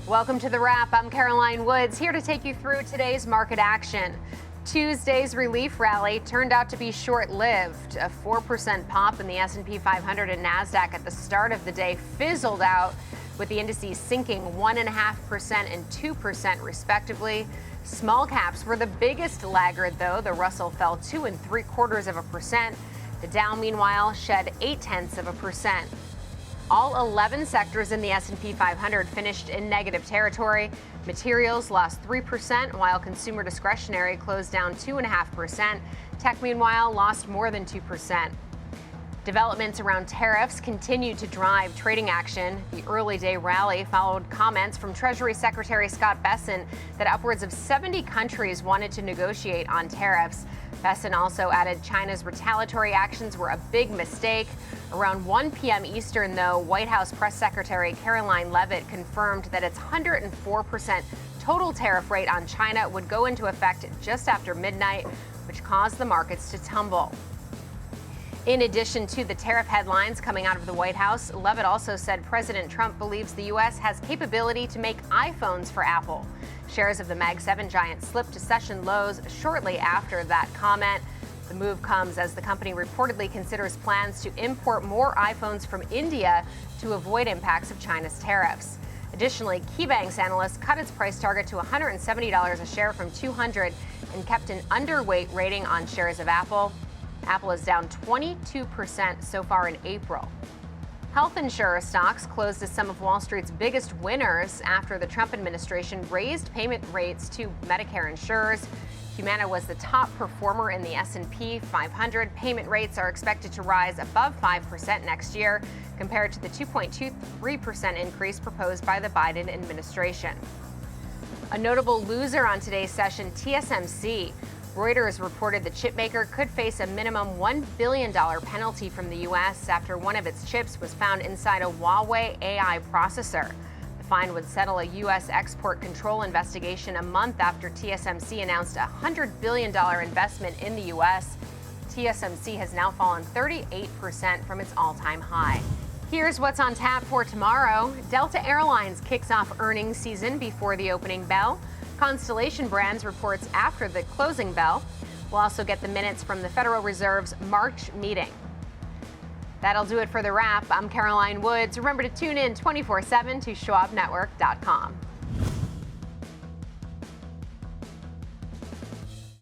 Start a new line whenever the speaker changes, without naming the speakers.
Welcome to The Wrap. I'm Caroline Woods, here to take you through today's market action. Tuesday's relief rally turned out to be short-lived. A 4% pop in the S&P 500 and NASDAQ at the start of the day fizzled out, with the indices sinking 1.5% and 2% respectively. Small caps were the biggest laggard, though. The Russell fell 2.75%. The Dow, meanwhile, shed 0.8%. All 11 sectors in the S&P 500 finished in negative territory. Materials lost 3%, while consumer discretionary closed down 2.5%. Tech, meanwhile, lost more than 2%. Developments around tariffs continued to drive trading action. The early day rally followed comments from Treasury Secretary Scott Bessent that upwards of 70 countries wanted to negotiate on tariffs. Bessent also added China's retaliatory actions were a big mistake. Around 1 p.m. Eastern, though, White House Press Secretary Caroline Leavitt confirmed that its 104% total tariff rate on China would go into effect just after midnight, which caused the markets to tumble. In addition to the tariff headlines coming out of the White House, Leavitt also said President Trump believes the U.S. has capability to make iPhones for Apple. Shares of the Mag 7 giant slipped to session lows shortly after that comment. The move comes as the company reportedly considers plans to import more iPhones from India to avoid impacts of China's tariffs. Additionally, KeyBank's analyst cut its price target to $170 a share from $200 and kept an underweight rating on shares of Apple. Apple is down 22% so far in April. Health insurer stocks closed as some of Wall Street's biggest winners after the Trump administration raised payment rates to Medicare insurers. Humana was the top performer in the S&P 500. Payment rates are expected to rise above 5% next year, compared to the 2.23% increase proposed by the Biden administration. A notable loser on today's session, TSMC. Reuters reported the chipmaker could face a minimum $1 billion penalty from the U.S. after one of its chips was found inside a Huawei AI processor. The fine would settle a U.S. export control investigation a month after TSMC announced a $100 billion investment in the U.S. TSMC has now fallen 38% from its all-time high. Here's what's on tap for tomorrow. Delta Airlines kicks off earnings season before the opening bell. Constellation Brands reports after the closing bell. We'll also get the minutes from the Federal Reserve's March meeting. That'll do it for The Wrap. I'm Caroline Woods. Remember to tune in 24/7 to schwabnetwork.com.